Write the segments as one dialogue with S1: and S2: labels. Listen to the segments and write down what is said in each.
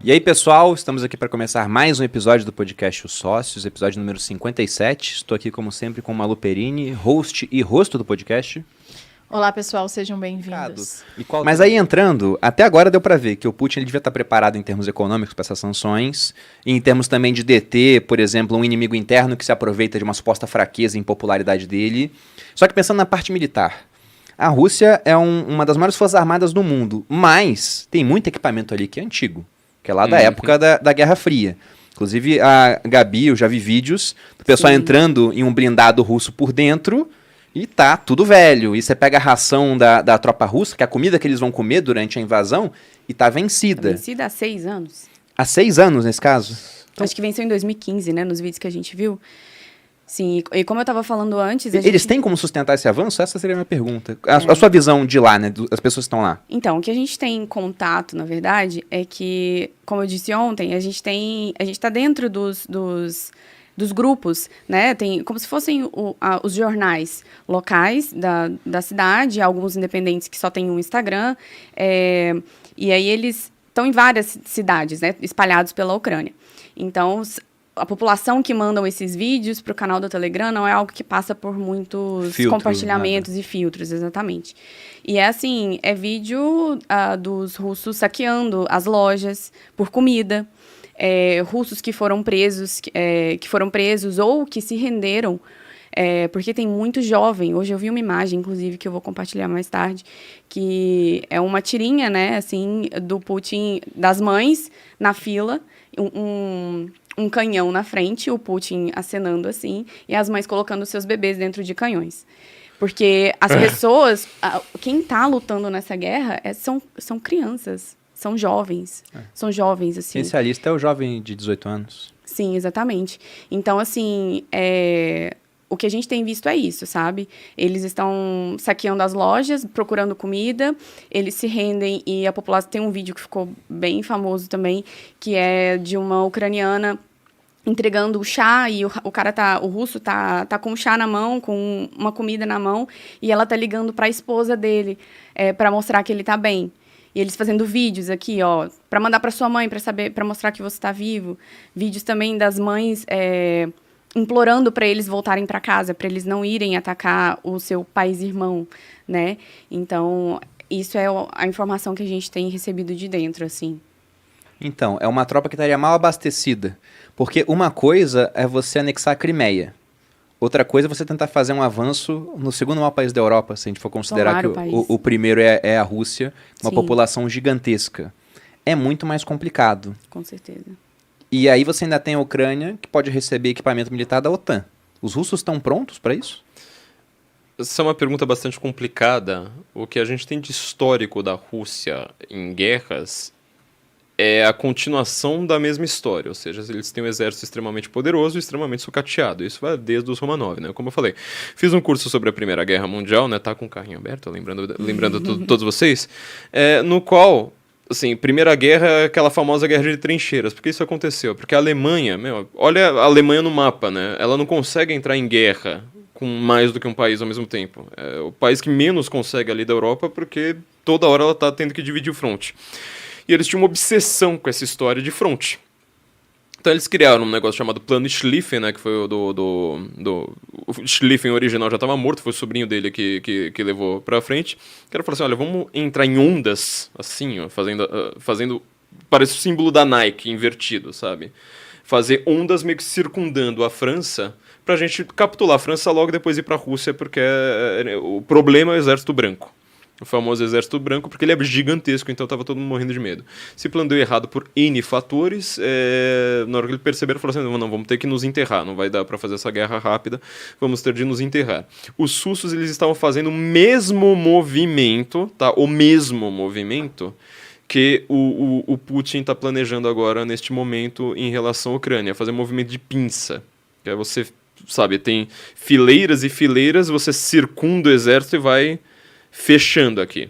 S1: E aí, pessoal, estamos aqui para começar mais um episódio do podcast Os Sócios, episódio número 57. Estou aqui, como sempre, com Malu Perini, host e rosto do podcast.
S2: Olá, pessoal, sejam bem-vindos.
S1: Mas aí, entrando, até agora deu para ver que o Putin ele devia estar preparado em termos econômicos para essas sanções, e em termos também de deter, por exemplo, um inimigo interno que se aproveita de uma suposta fraqueza em popularidade dele. Só que pensando na parte militar, a Rússia é uma das maiores forças armadas do mundo, mas tem muito equipamento ali que é antigo, que é lá da época da Guerra Fria. Inclusive, a Gabi, eu já vi vídeos do pessoal entrando em um blindado russo por dentro e tá tudo velho. E você pega a ração da tropa russa, que é a comida que eles vão comer durante a invasão, e tá vencida.
S3: Tá vencida há 6 anos.
S1: Há 6 anos, nesse caso?
S3: Então, acho que venceu em 2015, né, nos vídeos que a gente viu. Sim, e como eu estava falando antes...
S1: Eles têm como sustentar esse avanço? Essa seria a minha pergunta. A sua visão de lá, né? Das pessoas que estão lá.
S3: Então, o que a gente tem em contato, na verdade, é que, como eu disse ontem, a gente está dentro dos grupos, né? Tem como se fossem os jornais locais da cidade, alguns independentes que só têm um Instagram, e aí eles estão em várias cidades, né? Espalhados pela Ucrânia. Então, a população que mandam esses vídeos para o canal do Telegram não é algo que passa por muitos compartilhamentos e filtros, exatamente. E é vídeo dos russos saqueando as lojas por comida, russos que foram presos ou que se renderam, porque tem muito jovem. Hoje eu vi uma imagem, inclusive, que eu vou compartilhar mais tarde, que é uma tirinha, né, assim, do Putin, das mães na fila, um canhão na frente, o Putin acenando assim, e as mães colocando seus bebês dentro de canhões. Porque as pessoas, quem está lutando nessa guerra são crianças, são jovens. São jovens, assim.
S1: Especialista é o jovem de 18 anos.
S3: Sim, exatamente. Então, assim, o que a gente tem visto é isso, sabe? Eles estão saqueando as lojas, procurando comida, eles se rendem e a população... Tem um vídeo que ficou bem famoso também, que é de uma ucraniana entregando o chá e o russo tá com o chá na mão, com uma comida na mão, e ela tá ligando para a esposa dele, para mostrar que ele tá bem. E eles fazendo vídeos aqui, ó, para mandar para sua mãe, para mostrar que você está vivo. Vídeos também das mães implorando para eles voltarem para casa, para eles não irem atacar o seu país-irmão, né? Então, isso é a informação que a gente tem recebido de dentro, assim.
S1: Então, é uma tropa que estaria mal abastecida. Porque uma coisa é você anexar a Crimeia. Outra coisa é você tentar fazer um avanço no segundo maior país da Europa, se a gente for considerar que o primeiro é a Rússia, uma população gigantesca. É muito mais complicado.
S3: Com certeza.
S1: E aí você ainda tem a Ucrânia, que pode receber equipamento militar da OTAN. Os russos estão prontos para isso?
S4: Essa é uma pergunta bastante complicada. O que a gente tem de histórico da Rússia em guerras é a continuação da mesma história, ou seja, eles têm um exército extremamente poderoso e extremamente sucateado. Isso vai desde os Romanov, né? Como eu falei, fiz um curso sobre a Primeira Guerra Mundial, né? Tá com o carrinho aberto, lembrando todos vocês, no qual, assim, Primeira Guerra é aquela famosa guerra de trincheiras. Por que isso aconteceu? Porque a Alemanha, olha a Alemanha no mapa, né? Ela não consegue entrar em guerra com mais do que um país ao mesmo tempo. É o país que menos consegue ali da Europa, porque toda hora ela tá tendo que dividir o fronte. E eles tinham uma obsessão com essa história de fronte. Então eles criaram um negócio chamado Plano Schlieffen, né, que foi o Schlieffen original já estava morto, foi o sobrinho dele que levou pra frente. Que era falar assim, olha, vamos entrar em ondas, assim, ó, fazendo parece o símbolo da Nike invertido, sabe? Fazer ondas meio que circundando a França, pra gente capitular a França logo depois ir pra Rússia, porque o problema é o Exército Branco. O famoso Exército Branco, porque ele é gigantesco, então estava todo mundo morrendo de medo. Se plano deu errado por N fatores, na hora que ele perceberam, falaram assim, não, vamos ter que nos enterrar, não vai dar para fazer essa guerra rápida, vamos ter de nos enterrar. Os russos, eles estavam fazendo o mesmo movimento, tá? O mesmo movimento que o Putin está planejando agora, neste momento, em relação à Ucrânia, fazer um movimento de pinça, que é você, sabe, tem fileiras e fileiras, você circunda o exército e vai fechando aqui.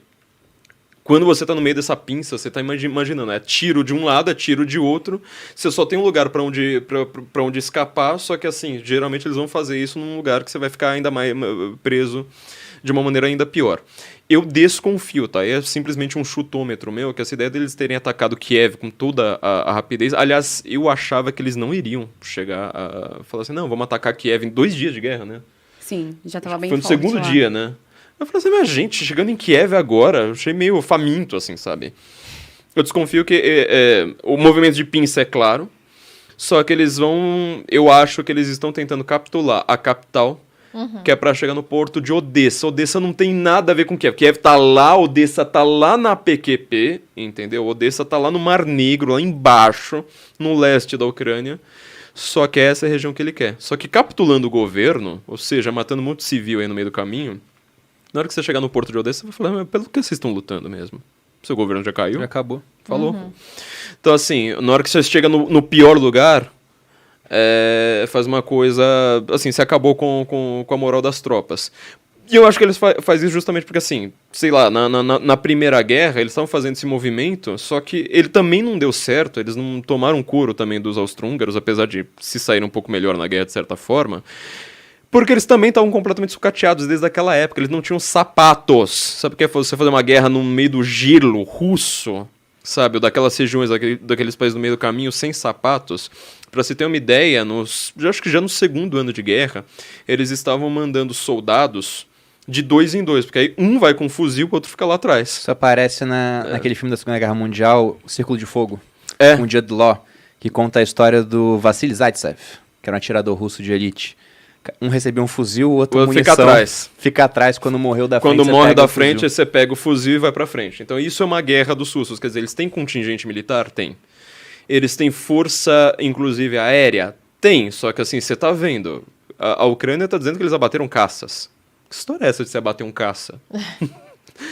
S4: Quando você tá no meio dessa pinça, você tá imaginando, é tiro de um lado, é tiro de outro, você só tem um lugar para onde escapar, só que assim, geralmente eles vão fazer isso num lugar que você vai ficar ainda mais preso de uma maneira ainda pior. Eu desconfio, tá? É simplesmente um chutômetro meu, que essa ideia deles terem atacado Kiev com toda a rapidez... Aliás, eu achava que eles não iriam chegar a falar assim, não, vamos atacar Kiev em 2 dias de guerra, né?
S3: Sim, já tava bem
S4: Foi no
S3: forte
S4: segundo
S3: lá.
S4: dia, né? Eu falei assim, mas gente, chegando em Kiev agora, eu achei meio faminto, assim, sabe? Eu desconfio que o movimento de pinça é claro, só que eles vão... Eu acho que eles estão tentando capturar a capital, que é pra chegar no porto de Odessa. Odessa não tem nada a ver com Kiev. Kiev tá lá, Odessa tá lá na PQP, entendeu? Odessa tá lá no Mar Negro, lá embaixo, no leste da Ucrânia. Só que essa é a região que ele quer. Só que capitulando o governo, ou seja, matando um monte de civil aí no meio do caminho, na hora que você chegar no porto de Odessa, você vai falar, mas pelo que vocês estão lutando mesmo? Seu governo já caiu?
S1: Já acabou.
S4: Falou. Então, assim, na hora que você chega no pior lugar, faz uma coisa... Assim, você acabou com a moral das tropas. E eu acho que eles fazem isso justamente porque, assim, sei lá, na Primeira Guerra, eles estavam fazendo esse movimento, só que ele também não deu certo, eles não tomaram couro também dos austro-húngaros, apesar de se sair um pouco melhor na guerra, de certa forma, porque eles também estavam completamente sucateados desde aquela época, eles não tinham sapatos. Sabe o que é você fazer uma guerra no meio do gelo russo, sabe, ou daquelas regiões, daqueles países no meio do caminho, sem sapatos? Pra se ter uma ideia, acho que já no segundo ano de guerra, eles estavam mandando soldados de 2 em 2, porque aí um vai com um fuzil, o outro fica lá atrás.
S1: Isso aparece naquele filme da Segunda Guerra Mundial, O Círculo de Fogo, com o Jude Law, que conta a história do Vassili Zaitsev, que era um atirador russo de elite. Um recebia um fuzil, o outro munição.
S4: Fica atrás.
S1: Fica atrás, quando morreu da frente,
S4: quando morre da frente, você pega o fuzil e vai pra frente. Então isso é uma guerra dos russos, quer dizer, eles têm contingente militar? Tem. Eles têm força, inclusive, aérea? Tem, só que assim, você tá vendo, a Ucrânia tá dizendo que eles abateram caças. Que história é essa de você abater um caça?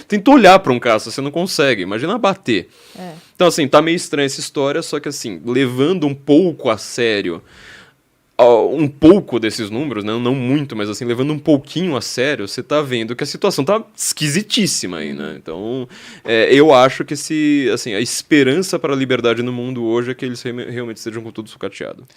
S4: Tenta olhar pra um caça, você não consegue, imagina abater. Então assim, tá meio estranha essa história, só que assim, levando um pouco a sério um pouco desses números, né? Não muito, mas assim, levando um pouquinho a sério, você tá vendo que a situação tá esquisitíssima aí, né? Então, eu acho que a esperança para a liberdade no mundo hoje é que eles realmente estejam com tudo sucateado.